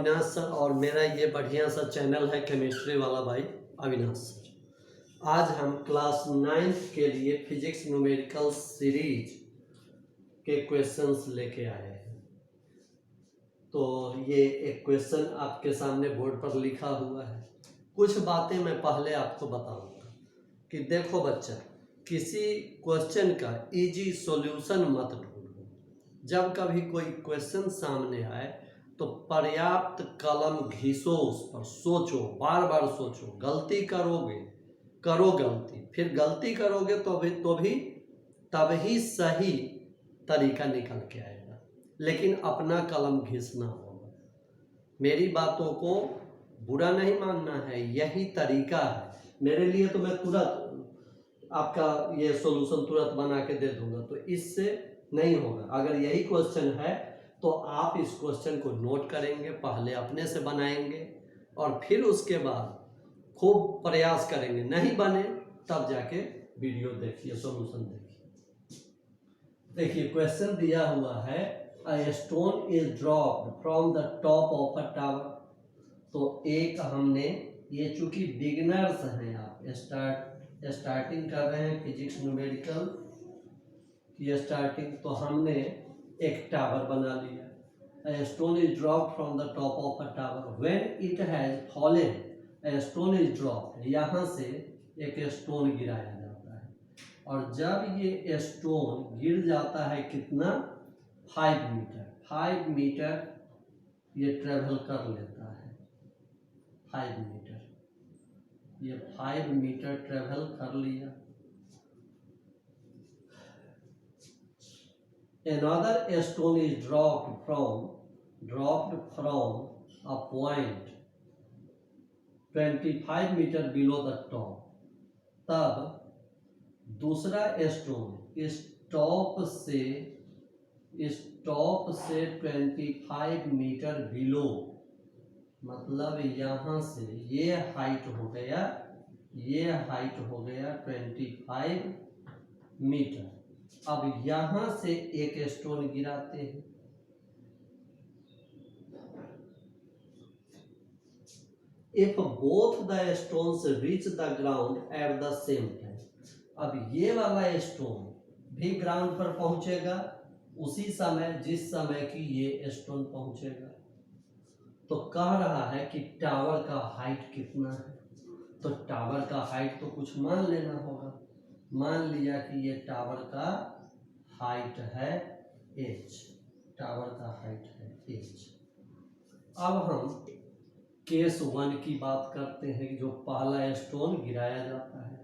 Avinash sir और मेरा ये बढ़िया सा चैनल है केमिस्ट्री वाला भाई अविनाश सर। आज हम क्लास 9 के लिए फिजिक्स न्यूमेरिकल सीरीज के क्वेश्चंस लेके आए हैं। तो ये एक क्वेश्चन आपके सामने बोर्ड पर लिखा हुआ है। कुछ बातें मैं पहले आपको बताऊंगा कि देखो बच्चा, किसी क्वेश्चन का इजी सॉल्यूशन मत ढूंढो। जब कभी कोई क्वेश्चन सामने आए तो पर्याप्त कलम घिसो, उस पर सोचो, बार बार सोचो। गलती करोगे, करो गलती, फिर गलती करोगे तो भी तब ही सही तरीका निकल के आएगा, लेकिन अपना कलम घिसना होगा। मेरी बातों को बुरा नहीं मानना है, यही तरीका है। मेरे लिए तो मैं तुरंत आपका ये सॉल्यूशन तुरंत बना के दे दूंगा, तो इससे नहीं होगा। अगर यही क्वेश्चन है तो आप इस क्वेश्चन को नोट करेंगे, पहले अपने से बनाएंगे और फिर उसके बाद खूब प्रयास करेंगे। नहीं बने तब जाके वीडियो देखिए, सॉल्यूशन देखिए। देखिए क्वेश्चन दिया हुआ है, a stone is dropped from the top of a tower. तो एक हमने, ये चूंकि बिगिनर्स हैं, आप स्टार्टिंग कर रहे हैं फिजिक्स न्यूमेरिकल की स्टार्टिंग, तो हमने एक टावर बना लिया। A stone is dropped from the top of a tower. When it has fallen, a stone is dropped. यहाँ से एक स्टोन गिराया जाता है, और जब ये स्टोन गिर जाता है कितना, 5 मीटर। 5 मीटर ये ट्रेवल कर लेता है। 5 मीटर, ये 5 मीटर ट्रेवल कर लिया। Another stone is dropped from a point 25 metre below the top. तब दूसरा स्टोन इस टॉप से 25 मीटर बिलो, मतलब यहाँ से ये हाइट हो गया, ये हाइट हो गया 25 मीटर। अब यहां से एक स्टोन गिराते हैं। If both the stones reach the ground at the same time, अब ये वाला स्टोन भी ग्राउंड पर पहुंचेगा उसी समय जिस समय की ये स्टोन पहुंचेगा। तो कह रहा है कि टावर का हाइट कितना है, तो टावर का हाइट तो कुछ मान लेना होगा। मान लिया कि ये टावर का हाइट है h, टावर का हाइट है h। अब हम केस 1 की बात करते हैं, जो पहला स्टोन गिराया जाता है।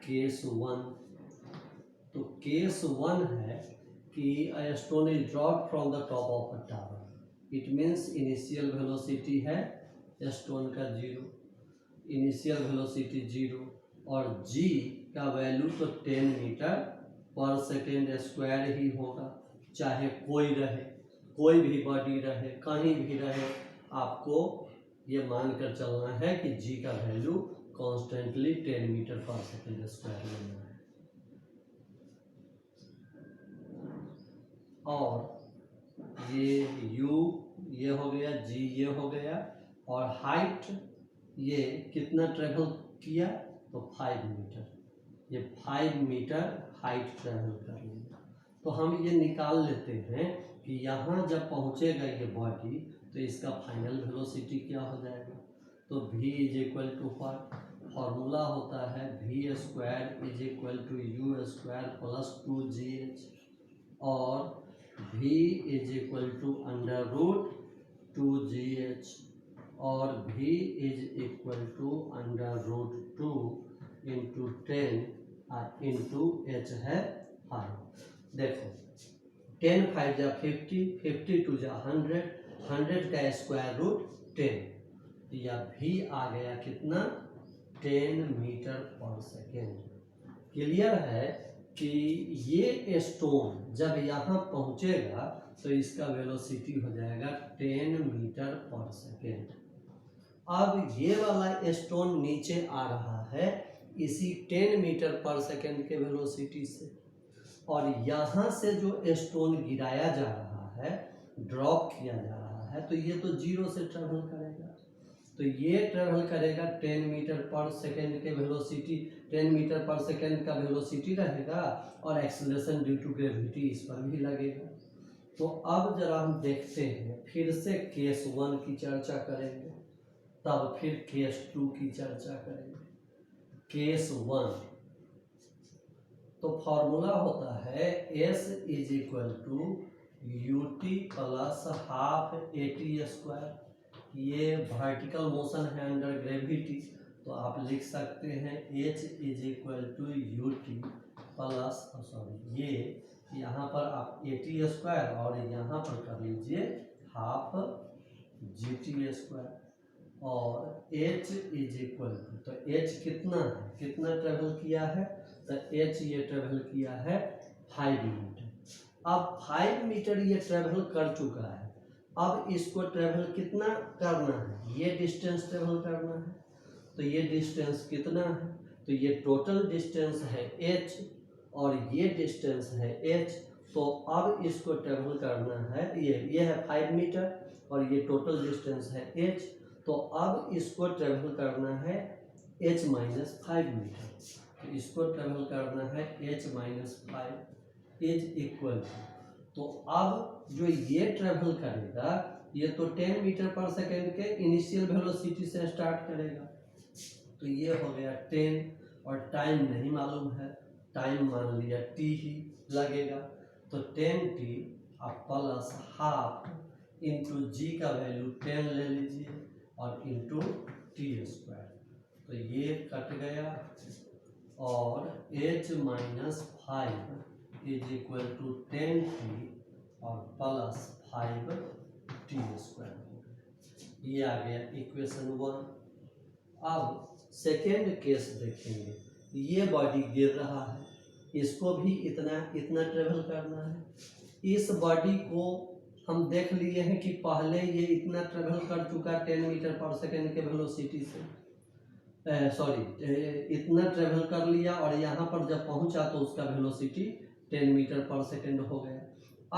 केस 1, तो केस 1 है कि a stone is dropped from the top of a tower. It means initial velocity है स्टोन का 0, इनिशियल वेलोसिटी 0, और g का वैल्यू तो 10 मीटर पर सेकेंड स्क्वायर ही होगा। चाहे कोई रहे, कोई भी बॉडी रहे, कहीं भी रहे, आपको ये मानकर चलना है कि g का वैल्यू कॉन्स्टेंटली 10 मीटर पर सेकेंड स्क्वायर लेना है। और ये u ये हो गया, g ये हो गया, और हाइट ये कितना ट्रेवल किया, तो 5 मीटर। ये 5 मीटर हाइट ट्रेवल कर लिया। तो हम ये निकाल लेते हैं कि यहाँ जब पहुँचेगा ये बॉडी, तो इसका फाइनल वेलोसिटी क्या हो जाएगा। तो v is equal to formula होता है v square is equal to u square plus 2gh, और v is equal to under root 2gh, और v is equal to under root 2 into 10 into h है 5। देखो 10 5 जा 50, 50 2 जा 100, 100 का स्क्वायर रूट 10, या v आ गया कितना, 10 मीटर पर सेकेंड। क्लियर है कि ये स्टोन जब यहाँ पहुँचेगा तो इसका वेलोसिटी हो जाएगा 10 मीटर पर सेकेंड। अब ये वाला स्टोन नीचे आ रहा है इसी 10 मीटर पर सेकेंड के वेलोसिटी से, और यहाँ से जो स्टोन गिराया जा रहा है, ड्रॉप किया जा रहा है तो ये तो 0 से ट्रेवल करेगा, तो ये ट्रेवल करेगा 10 मीटर पर सेकेंड के वेलोसिटी, 10 मीटर पर सेकेंड का वेलोसिटी रहेगा और एक्सेलरेशन ड्यू टू ग्रेविटी इस पर भी लगेगा। तो अब जरा हम देखते हैं, फिर से केस 1 की चर्चा करेंगे, तब फिर केस 2 की चर्चा करेंगे। केस 1 तो फॉर्मूला होता है S is equal to ut plus half AT²। ये वर्टिकल मोशन है अंडर ग्रेविटी, तो आप लिख सकते हैं H is equal to ut plus, sorry ये यहाँ पर आप AT² और यहाँ पर कर लीजिए हाफ GT², और H इज इक्वल टू, तो H कितना है, कितना ट्रेवल किया है, तो H ये ट्रेवल किया है 5 मीटर। अब 5 मीटर ये ट्रेवल कर चुका है, अब इसको ट्रेवल कितना करना है, ये डिस्टेंस ट्रेवल करना है, तो ये डिस्टेंस कितना है, तो ये टोटल डिस्टेंस है h और ये डिस्टेंस है h। तो अब इसको ट्रेवल करना है, ये है 5 मीटर और ये टोटल डिस्टेंस है h, तो अब इसको ट्रेवल करना है h माइनस 5 मीटर, तो इसको ट्रेवल करना है h माइनस 5 इज इक्वल, तो अब जो ये ट्रेवल करेगा ये तो 10 मीटर पर सेकेंड के इनिशियल वेलोसिटी से स्टार्ट करेगा, तो ये हो गया 10 और टाइम नहीं मालूम है, टाइम मान लिया t ही लगेगा, तो 10t आप प्लस हाफ इंटू जी का वैल्यू 10 ले लीजिए और इंटू t², तो ये कट गया और h minus 5 is equal to 10t और प्लस 5t², ये आ गया इक्वेशन 1। अब सेकेंड केस देखेंगे, ये बॉडी गिर रहा है, इसको भी इतना ट्रेवल करना है। इस बॉडी को हम देख लिए हैं कि पहले ये इतना ट्रेवल कर चुका 10 मीटर पर सेकेंड के वेलोसिटी से, इतना ट्रेवल कर लिया और यहाँ पर जब पहुँचा तो उसका वेलोसिटी 10 मीटर पर सेकेंड हो गया।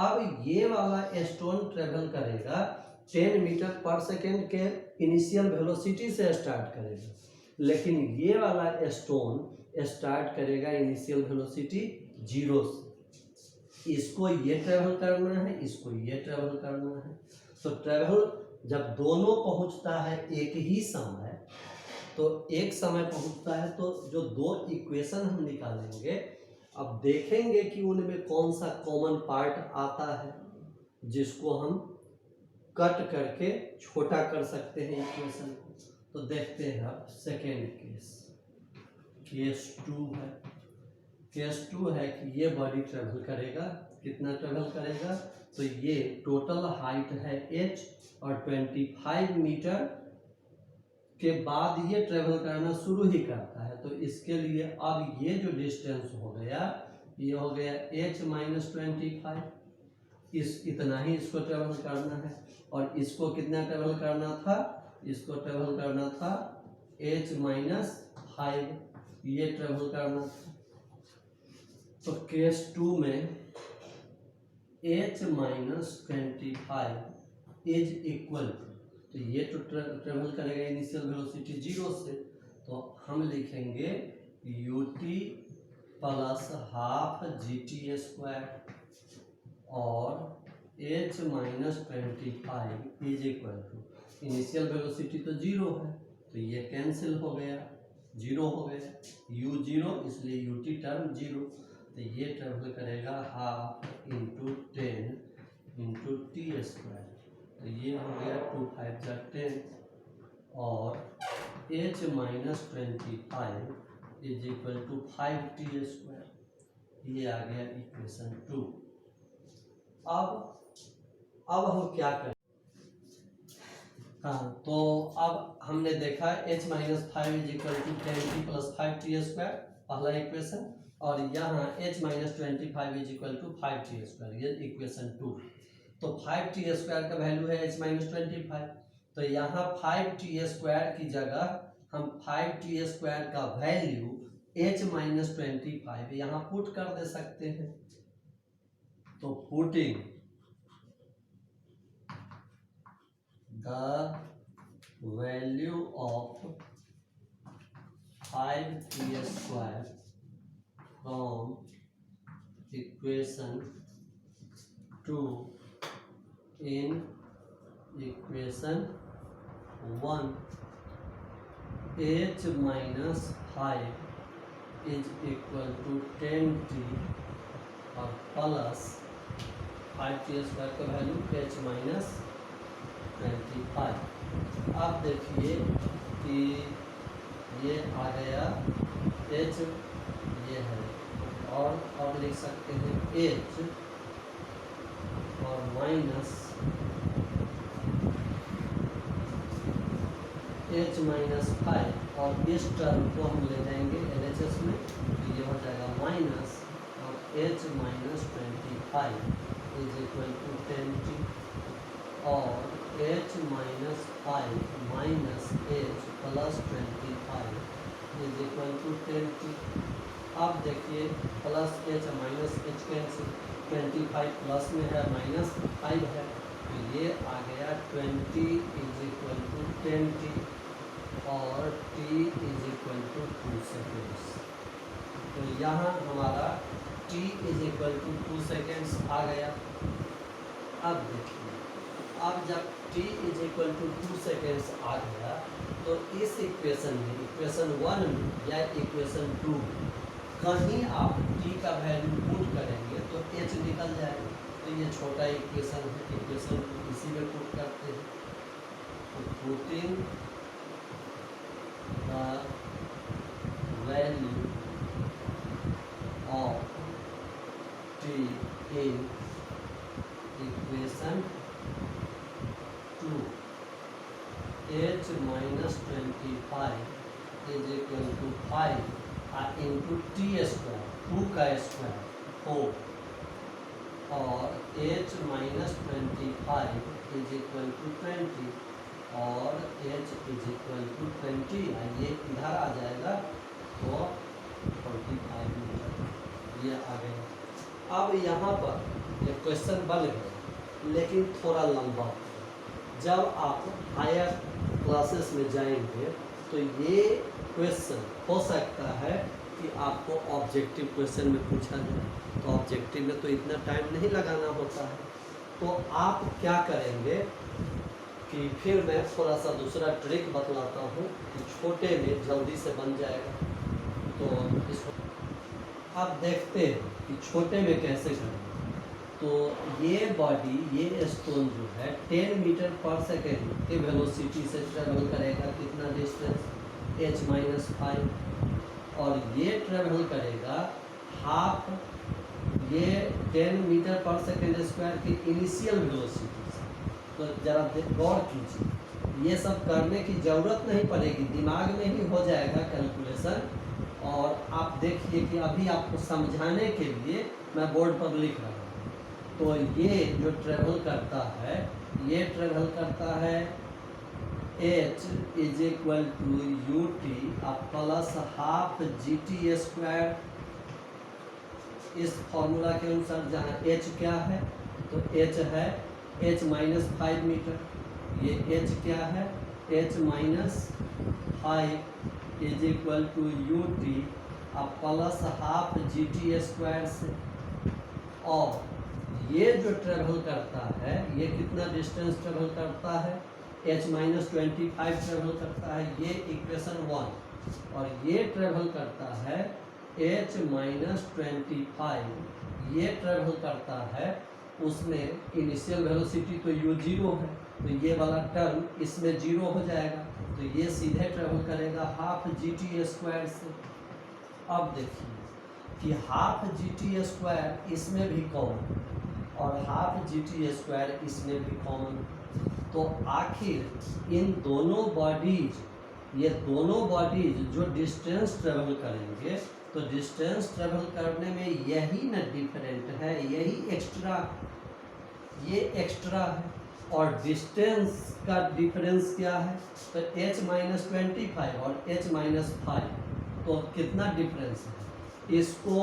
अब ये वाला स्टोन ट्रेवल करेगा 10 मीटर पर सेकेंड के इनिशियल वेलोसिटी से स्टार्ट करेगा, लेकिन ये वाला स्टोन स्टार्ट करेगा इनिशियल वेलोसिटी 0 से। इसको ये ट्रेवल करना है, इसको ये ट्रेवल करना है, तो ट्रेवल जब दोनों पहुंचता है एक ही समय, तो एक समय पहुंचता है तो जो दो इक्वेशन हम निकालेंगे, अब देखेंगे कि उनमें कौन सा कॉमन पार्ट आता है जिसको हम कट करके छोटा कर सकते हैं इक्वेशन को। तो देखते हैं अब सेकेंड केस 2 है। केस 2 है कि ये बॉडी ट्रेवल करेगा, कितना ट्रेवल करेगा, तो ये टोटल हाइट है h और 25 मीटर के बाद ये ट्रेवल करना शुरू ही करता है, तो इसके लिए अब ये जो डिस्टेंस हो गया ये हो गया h माइनस 25, इतना ही इसको ट्रेवल करना है, और इसको कितना ट्रेवल करना था, इसको ट्रेवल करना था h माइनस 5, ये ट्रेवल करना था। तो केस 2 में h माइनस 25 इज इक्वल, तो ये तो ट्रेवल करेगा इनिशियल वेलोसिटी 0 से, तो हम लिखेंगे ut प्लस हाफ GT² और h minus 25 is equal to, initial velocity तो 0 है तो ये कैंसिल हो गया, 0 हो गया, u 0 इसलिए ut टर्म 0, तो ये ट्रेवल करेगा हाफ इंटू 10 इंटू t², तो ये हो गया 2 5 जा 10 और h minus 25 is equal to 5t², ये आ गया इक्वेशन 2। अब हम क्या करें, हाँ, तो अब हमने देखा h minus 5 is equal to 10t plus 5t², पहला इक्वेशन, और यहाँ h minus 25 is equal to 5t², ये इक्वेशन 2। तो 5t² का वैल्यू है h माइनस 25, तो यहाँ 5t² की जगह हम 5t² का वैल्यू h माइनस 25 यहाँ पुट कर दे सकते हैं। तो putting the value of 5t square from equation 2 in equation 1, h minus 5 is equal to 10t और प्लस 5t स्क्वायर का वैल्यू h माइनस 25। अब देखिए कि ये आ गया h, ये है, और लिख सकते हैं h और माइनस h माइनस 5, और इस टर्म को हम ले जाएंगे LHS में, तो ये हो जाएगा माइनस और h minus 25 is equal to 10t और h minus 5 minus h plus 25 is equal to 10t। अब देखिए plus h minus h cancel, 25 plus में है माइनस 5 है, तो ये आ गया 20 इज इक्वल टू 10t और t is equal to 2 seconds. तो यहाँ हमारा t is equal to 2 seconds आ गया। अब देखिए, अब जब t is equal to 2 seconds आ गया तो इस इक्वेशन में, इक्वेशन 1 में या इक्वेशन 2 कहीं आप t का वैल्यू पुट करेंगे तो h निकल जाएगा। तो ये छोटा इक्वेशन है, इक्वेशन इसी में पुट करते हैं। तो putting the value of t in equation 2, h minus 25 is equal to 5 into t square, 2 का स्क्वायर 4, और h minus 25 is equal to 20 और h इज इक्वल टू 20, ये इधर आ जाएगा तो 45 मीटर ये आ गया। अब यहाँ पर ये क्वेश्चन बन गया, लेकिन थोड़ा लंबा। जब आप हायर क्लासेस में जाएंगे तो ये क्वेश्चन हो सकता है कि आपको ऑब्जेक्टिव क्वेश्चन में पूछा जाए। तो ऑब्जेक्टिव में तो इतना टाइम नहीं लगाना होता है, तो आप क्या करेंगे कि फिर मैं थोड़ा सा दूसरा ट्रिक बतलाता हूँ कि छोटे में जल्दी से बन जाएगा। तो इसको आप देखते हैं कि छोटे में कैसे करें। तो ये बॉडी, ये स्टोन जो है 10 मीटर पर सेकेंड के वेलोसिटी से ट्रेवल करेगा, कितना डिस्टेंस h माइनस 5, और ये ट्रेवल करेगा हाफ ये 10 मीटर पर सेकेंड स्क्वायर की इनिशियल वेलोसिटी। तो जरा गौर कीजिए, ये सब करने की ज़रूरत नहीं पड़ेगी, दिमाग में ही हो जाएगा कैलकुलेशन। और आप देखिए कि अभी आपको समझाने के लिए मैं बोर्ड पर लिख रहा हूँ। तो ये जो ट्रेवल करता है, ये ट्रेवल करता है h is equal to u t plus half g t square. इस फॉर्मूला के अनुसार जहाँ h क्या है, तो h है h माइनस 5 मीटर, ये h क्या है, h minus 5 is equal to u t plus half g t square से। और ये जो ट्रेवल करता है, ये कितना डिस्टेंस ट्रेवल करता है, h माइनस 25 ट्रेवल करता है, ये इक्वेशन 1। और ये ट्रेवल करता है h माइनस 25, ये ट्रेवल करता है, उसमें इनिशियल वेलोसिटी तो u 0 है, तो ये वाला टर्म इसमें 0 हो जाएगा, तो ये सीधे ट्रेवल करेगा हाफ जी टी स्क्वायर से। अब देखिए कि हाफ जी टी स्क्वायर इसमें भी कॉमन और हाफ जी टी स्क्वायर इसमें भी कॉमन। तो आखिर इन दोनों बॉडीज, ये दोनों बॉडीज जो डिस्टेंस ट्रेवल करेंगे, तो डिस्टेंस ट्रेवल करने में यही न डिफरेंट है, यही एक्स्ट्रा, ये एक्स्ट्रा है। और डिस्टेंस का डिफरेंस क्या है, तो h माइनस 25 और h माइनस 5, तो कितना डिफरेंस है। इसको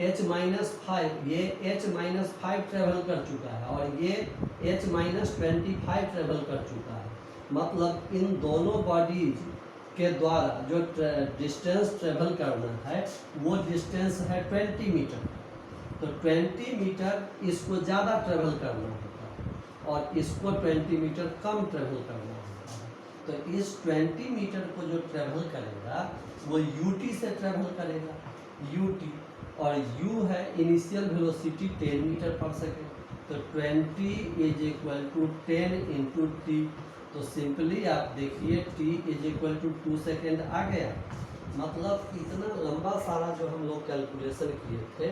H-5 ये H-5 ट्रेवल कर चुका है और ये H-25 ट्रेवल कर चुका है। मतलब इन दोनों बॉडीज के द्वारा जो डिस्टेंस ट्रेवल करना है वो डिस्टेंस है 20 मीटर। तो 20 मीटर इसको ज़्यादा ट्रेवल करना होता है और इसको 20 मीटर कम ट्रेवल करना होता है। तो इस 20 मीटर को जो ट्रेवल करेगा वो UT से ट्रेवल करेगा, UT, और U है इनिशियल वेलोसिटी 10 मीटर पर सेकेंड। तो 20 is equal to 10 into T. तो सिंपली आप देखिए t is equal to 2 second आ गया। मतलब इतना लंबा सारा जो हम लोग कैलकुलेशन किए थे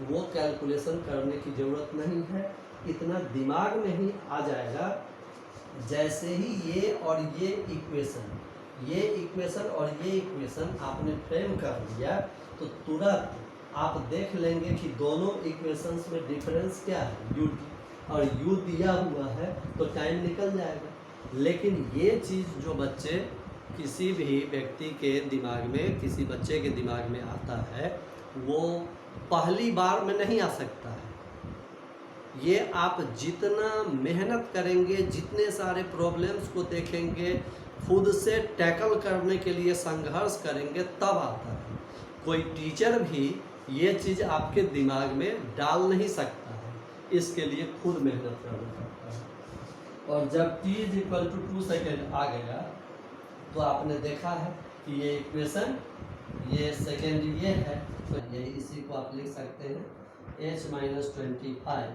वो कैलकुलेशन करने की ज़रूरत नहीं है, इतना दिमाग में ही आ जाएगा। जैसे ही ये और ये इक्वेशन और ये इक्वेशन आपने फ्रेम कर लिया तो तुरंत आप देख लेंगे कि दोनों इक्वेशंस में डिफरेंस क्या है, u, और u दिया हुआ है तो टाइम निकल जाएगा। लेकिन ये चीज़ जो बच्चे किसी भी व्यक्ति के दिमाग में, किसी बच्चे के दिमाग में आता है वो पहली बार में नहीं आ सकता है। ये आप जितना मेहनत करेंगे, जितने सारे प्रॉब्लम्स को देखेंगे, खुद से टैकल करने के लिए संघर्ष करेंगे तब आता है। कोई टीचर भी ये चीज़ आपके दिमाग में डाल नहीं सकता है, इसके लिए खुद मेहनत करना पड़ता है। और जब t is equal to 2 second आ गया तो आपने देखा है कि ये इक्वेशन, ये सेकेंड ये है, तो ये इसी को आप लिख सकते हैं H-25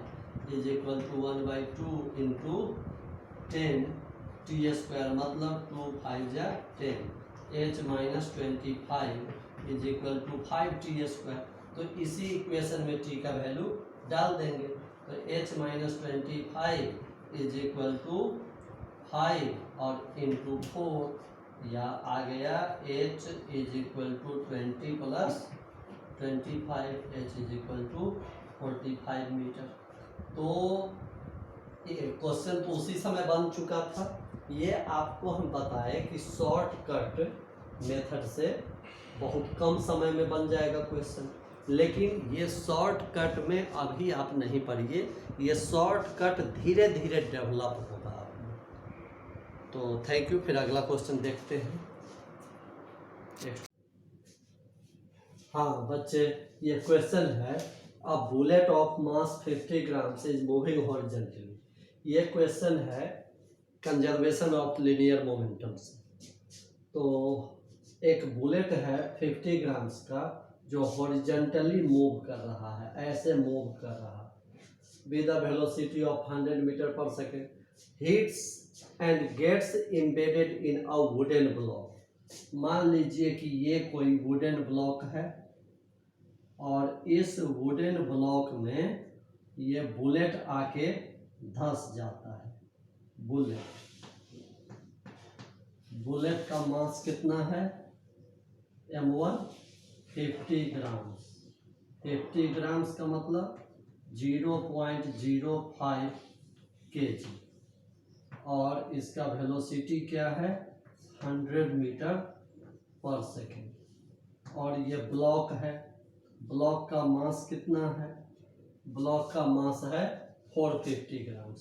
is equal to 1/2 into 10 t square, मतलब 2 5 जा 10। H-25 is equal to 5t square. तो इसी इक्वेशन में t का वैल्यू डाल देंगे। तो H-25 इज इक्वल टू 5 और इंटू 4 या आ गया H is equal to 20 plus 25, H is equal to 45 metre. तो क्वेश्चन तो उसी समय बन चुका था। ये आपको हम बताए कि शॉर्टकट मेथड से बहुत कम समय में बन जाएगा क्वेश्चन, लेकिन ये शॉर्टकट में अभी आप नहीं पढ़िए, ये शॉर्टकट धीरे धीरे डेवलप होगा आप में। तो थैंक यू। फिर अगला क्वेश्चन देखते हैं। हाँ बच्चे, ये क्वेश्चन है a bullet of mass 50 gram is moving horizontally. ये क्वेश्चन है कंजर्वेशन ऑफ लीनियर मोमेंटम से। तो एक बुलेट है 50 ग्राम्स का जो हॉरिजॉन्टली मूव कर रहा है, ऐसे मूव कर रहा है with a velocity of 100 metre पर second, hits and gets embedded in a wooden block. मान लीजिए कि ये कोई वुडन ब्लॉक है और इस वुडन ब्लॉक में ये बुलेट आके धंस जाता है। बुलेट का मास कितना है, M1 50 ग्राम्स। 50 ग्राम्स का मतलब 0.05 kg और इसका वेलोसिटी क्या है 100 मीटर पर सेकेंड। और ये ब्लॉक है, ब्लॉक का मास कितना है, ब्लॉक का मास है 450 grams.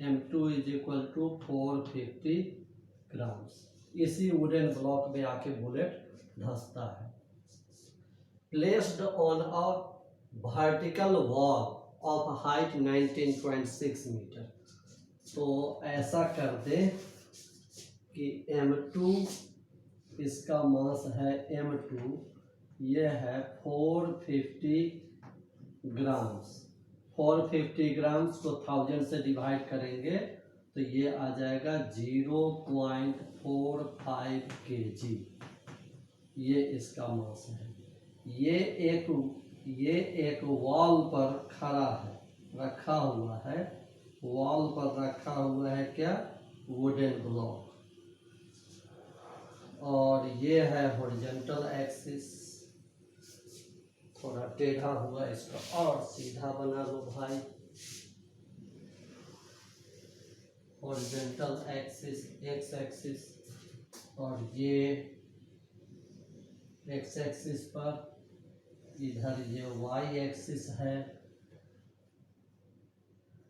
M2 is equal to 450 grams. इसी वुडन ब्लॉक में आके बुलेट धंसता है। Placed on a vertical wall of height 19.6 metre. तो ऐसा कर दे कि M2 इसका मास है M2, ये है 450 ग्राम्स। 450 ग्राम्स को 1000 से डिवाइड करेंगे तो ये आ जाएगा 0.45 kg। ये इसका मास है। ये एक वॉल पर खड़ा है, रखा हुआ है, वॉल पर रखा हुआ है क्या, वुडन ब्लॉक। और ये है हॉरिजॉन्टल एक्सिस, थोड़ा टेढ़ा हुआ इसका और सीधा बना लो भाई। हॉरिजॉन्टल एक्सिस एक्स एक्सिस, और ये एक्स एक्सिस पर इधर ये वाई एक्सिस है,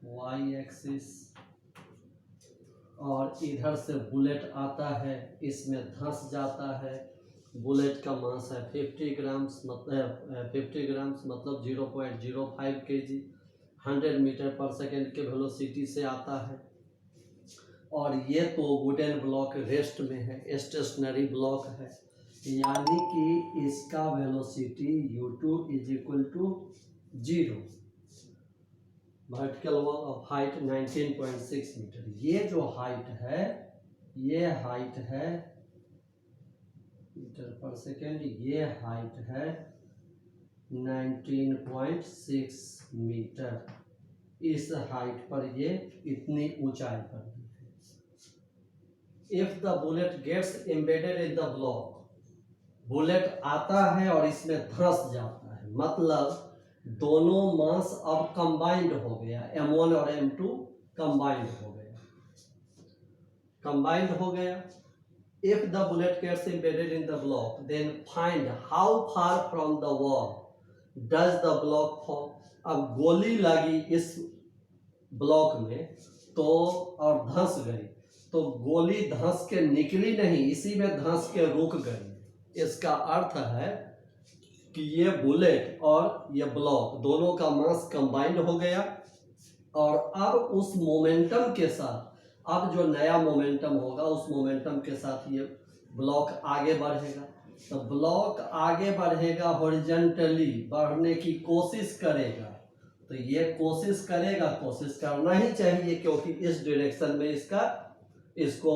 वाई एक्सिस, और इधर से बुलेट आता है, इसमें धंस जाता है। बुलेट का मास है 50 ग्राम्स, मतलब 50 ग्राम्स मतलब 0.05 kg, 100 मीटर पर सेकेंड के वेलोसिटी से आता है। और ये तो वुडन ब्लॉक रेस्ट में है, स्टेशनरी ब्लॉक है, यानी कि इसका velocity u2 is equal to 0। Vertical wall of height 19.6 metre. ये जो हाइट है, ये हाइट है मीटर पर सेकेंड, ये हाइट है 19.6 मीटर। इस हाइट पर ये इतनी ऊंचाई पर है। If the bullet gets embedded in the block, bullet आता है और इसमें धंस जाता है, मतलब दोनों मास अब कंबाइंड हो गया, m1 और m2 कंबाइंड हो गया, कंबाइंड हो गया। If the bullet gets embedded in the block, then find how far from the wall does the block fall। अब गोली लगी इस ब्लॉक में तो और धंस गई, तो गोली धंस के निकली नहीं, इसी में धंस के रुक गई। इसका अर्थ है कि ये बुलेट और ये ब्लॉक दोनों का मास कंबाइंड हो गया, और अब उस मोमेंटम के साथ, अब जो नया मोमेंटम होगा उस मोमेंटम के साथ ये ब्लॉक आगे बढ़ेगा। तो ब्लॉक आगे बढ़ेगा, हॉरिजॉन्टली बढ़ने की कोशिश करेगा। तो ये कोशिश करेगा, कोशिश करना ही चाहिए क्योंकि इस डायरेक्शन में इसको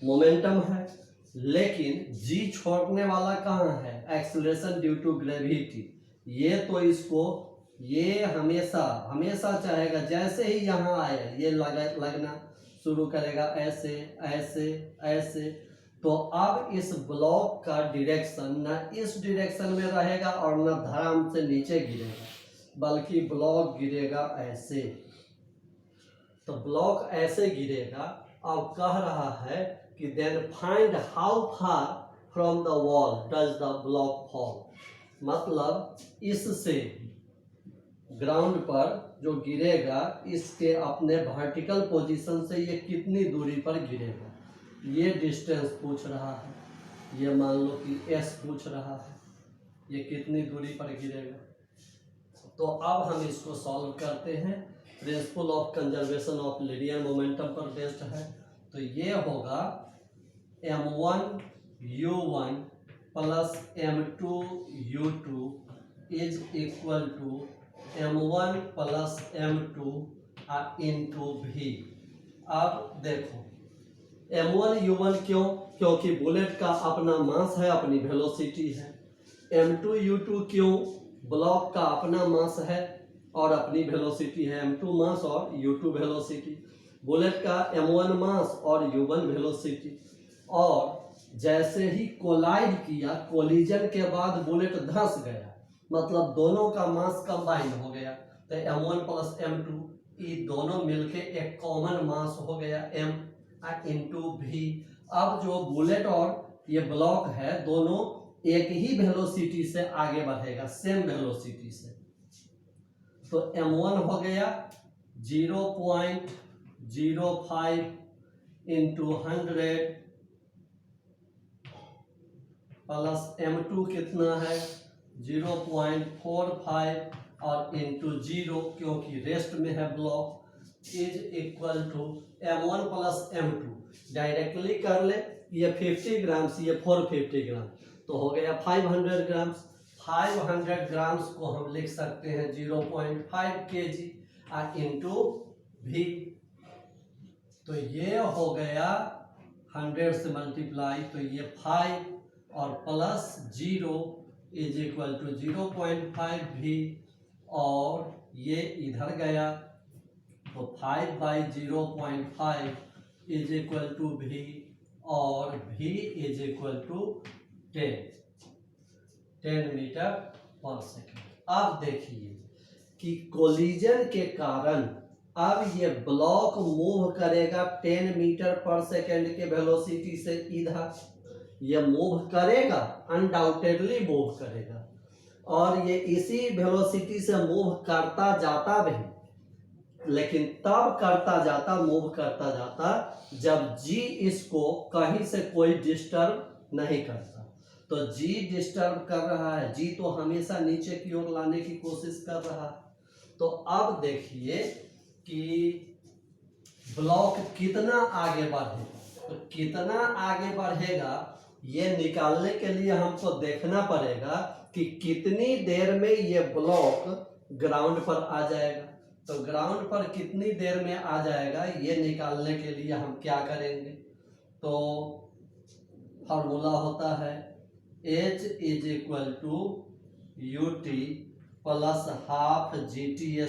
मोमेंटम है, लेकिन जी छोड़ने वाला कहाँ है, एक्सेलरेशन ड्यू टू ग्रेविटी। ये तो इसको ये हमेशा चाहेगा, जैसे ही यहाँ आए ये लगना शुरू करेगा, ऐसे ऐसे ऐसे। तो अब इस ब्लॉक का डायरेक्शन न इस डायरेक्शन में रहेगा और न धड़ाम से नीचे गिरेगा, बल्कि ब्लॉक गिरेगा ऐसे। तो ब्लॉक ऐसे गिरेगा। अब कह रहा है कि then find how far from the wall does the block fall, मतलब इससे ग्राउंड पर जो गिरेगा इसके अपने वर्टिकल पोजीशन से ये कितनी दूरी पर गिरेगा, ये डिस्टेंस पूछ रहा है। ये मान लो कि s पूछ रहा है, ये कितनी दूरी पर गिरेगा। तो अब हम इसको सॉल्व करते हैं। Principle of conservation of linear momentum पर बेस्ड है। तो ये होगा m1 u1 plus m2 u2 is equal to m1 plus m2 into v। अब देखो m1 u1 क्यों, क्योंकि बुलेट का अपना मास है, अपनी वेलोसिटी है। m2 u2 क्यों, ब्लॉक का अपना मास है और अपनी वेलोसिटी है, m2 मास और u2 वेलोसिटी। बुलेट का m1 मास और u1 वेलोसिटी। और जैसे ही कोलाइड किया, कोलिजन के बाद बुलेट धंस गया, मतलब दोनों का मास कंबाइन हो गया। तो m1 प्लस m2 ये दोनों मिलके एक कॉमन मास हो गया m इंटू v। अब जो बुलेट और ये ब्लॉक है दोनों एक ही वेलोसिटी से आगे बढ़ेगा, सेम वेलोसिटी से। तो m1 हो गया 0.05 इंटू 100 प्लस m2 कितना है 0.45 और इंटू 0 क्योंकि रेस्ट में है block, is equal to m1 plus m2। Directly कर ले, ये 50 ग्राम्स ये 450 ग्राम, तो हो गया 500 ग्राम्स। 500 ग्राम्स को हम लिख सकते हैं 0.5 kg इंटू v। तो ये हो गया 100 से मल्टीप्लाई, तो ये 5 और plus 0 is equal to 0.5 v, और ये इधर गया तो 5/0.5 इज इक्वल टू v, और v is equal to 10 metre पर सेकेंड। अब देखिए कि कोलिजन के कारण अब ये ब्लॉक मूव करेगा 10 मीटर पर सेकेंड के वेलोसिटी से इधर, ये मूव करेगा, अनडाउटेडली मूव करेगा। और ये इसी वेलोसिटी से मूव करता जाता भी, लेकिन तब मूव करता जाता जब g इसको कहीं से कोई डिस्टर्ब नहीं करता। तो g डिस्टर्ब कर रहा है, g तो हमेशा नीचे की ओर लाने की कोशिश कर रहा है। तो अब देखिए कि ब्लॉक कितना आगे बढ़ेगा, तो कितना आगे बढ़ेगा ये निकालने के लिए हमको देखना पड़ेगा कि कितनी देर में ये ब्लॉक ग्राउंड पर आ जाएगा। तो ग्राउंड पर कितनी देर में आ जाएगा ये निकालने के लिए हम क्या करेंगे, तो फॉर्मूला होता है H is equal to ut plus half GT²।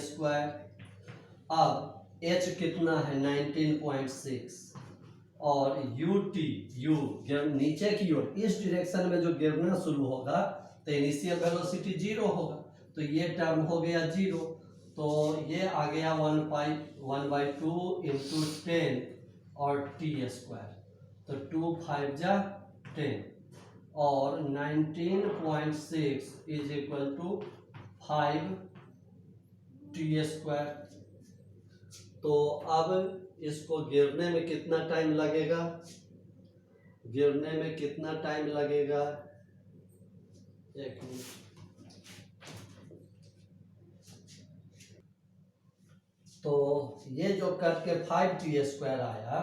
अब H कितना है 19.6 और ut u नीचे की ओर इस डायरेक्शन में जो गिरना शुरू होगा तो इनिशियल वेलोसिटी 0 होगा, तो ये टर्म हो गया 0। तो ये आ गया 1/2 इंटू 10 और t², तो 2 5 जा 10 और 19.6 इज इक्वल टू 5 t²। तो अब इसको गिरने में कितना टाइम लगेगा, गिरने में कितना टाइम लगेगा, एक मिनट। तो ये जो कट के 5t² आया,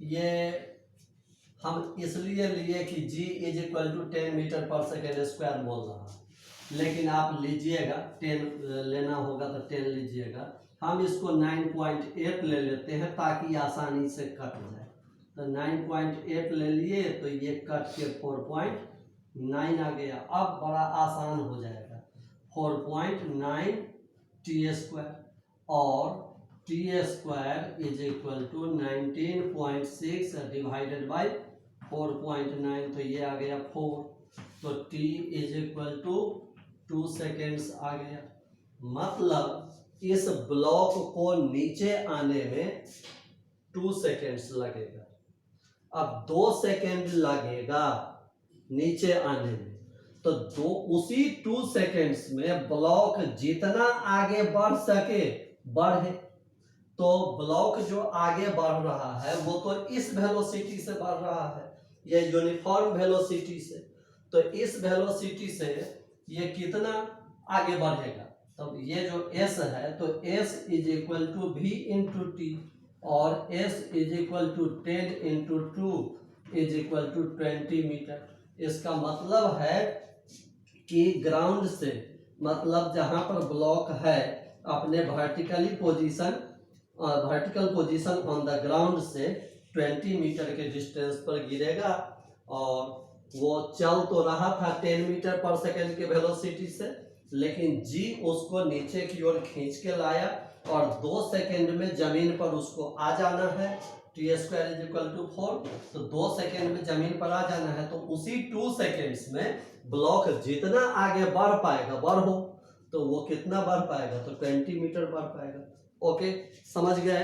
ये हम इसलिए लिए कि g is equal to 10 metre पर सेकेंड स्क्वायर बोल रहा है, लेकिन आप लीजिएगा 10 लेना होगा तो 10 लीजिएगा। हम इसको 9.8 ले लेते हैं ताकि आसानी से कट जाए। तो 9.8 ले लिए तो ये कट के 4.9 आ गया। अब बड़ा आसान हो जाएगा, 4.9 t² और t² is equal to 19.6 divided by 4.9, तो ये आ गया 4। तो t is equal to 2 seconds आ गया। मतलब इस ब्लॉक को नीचे आने में 2 सेकेंड्स लगेगा। अब 2 सेकेंड लगेगा नीचे आने में, तो उसी 2 सेकेंड्स में ब्लॉक जितना आगे बढ़ सके बढ़े। तो ब्लॉक जो आगे बढ़ रहा है वो तो इस वेलोसिटी से बढ़ रहा है, ये यूनिफॉर्म वेलोसिटी से। तो इस वेलोसिटी से ये कितना आगे बढ़ेगा, तब ये जो s है तो s is equal to v into t और s is equal to 10 into 2 is equal to 20 metre. इसका मतलब है कि ग्राउंड से, मतलब जहां पर ब्लॉक है अपने vertical position on the ground से 20 मीटर के डिस्टेंस पर गिरेगा। और वो चल तो रहा था 10 मीटर पर सेकेंड के वेलोसिटी से, लेकिन g उसको नीचे की ओर खींच के लाया और 2 सेकेंड में जमीन पर उसको आ जाना है। t² इज इक्वल टू 4, तो 2 सेकेंड में जमीन पर आ जाना है। तो उसी 2 सेकेंड्स में ब्लॉक जितना आगे बढ़ पाएगा बढ़ो, तो वो कितना बढ़ पाएगा, तो 20 मीटर बढ़ पाएगा। ओके, समझ गए।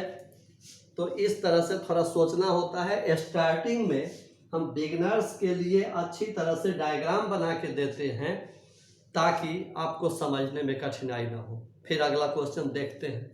तो इस तरह से थोड़ा सोचना होता है। स्टार्टिंग में हम बिगिनर्स के लिए अच्छी तरह से डायग्राम बना के देते हैं ताकि आपको समझने में कठिनाई ना हो। फिर अगला क्वेश्चन देखते हैं।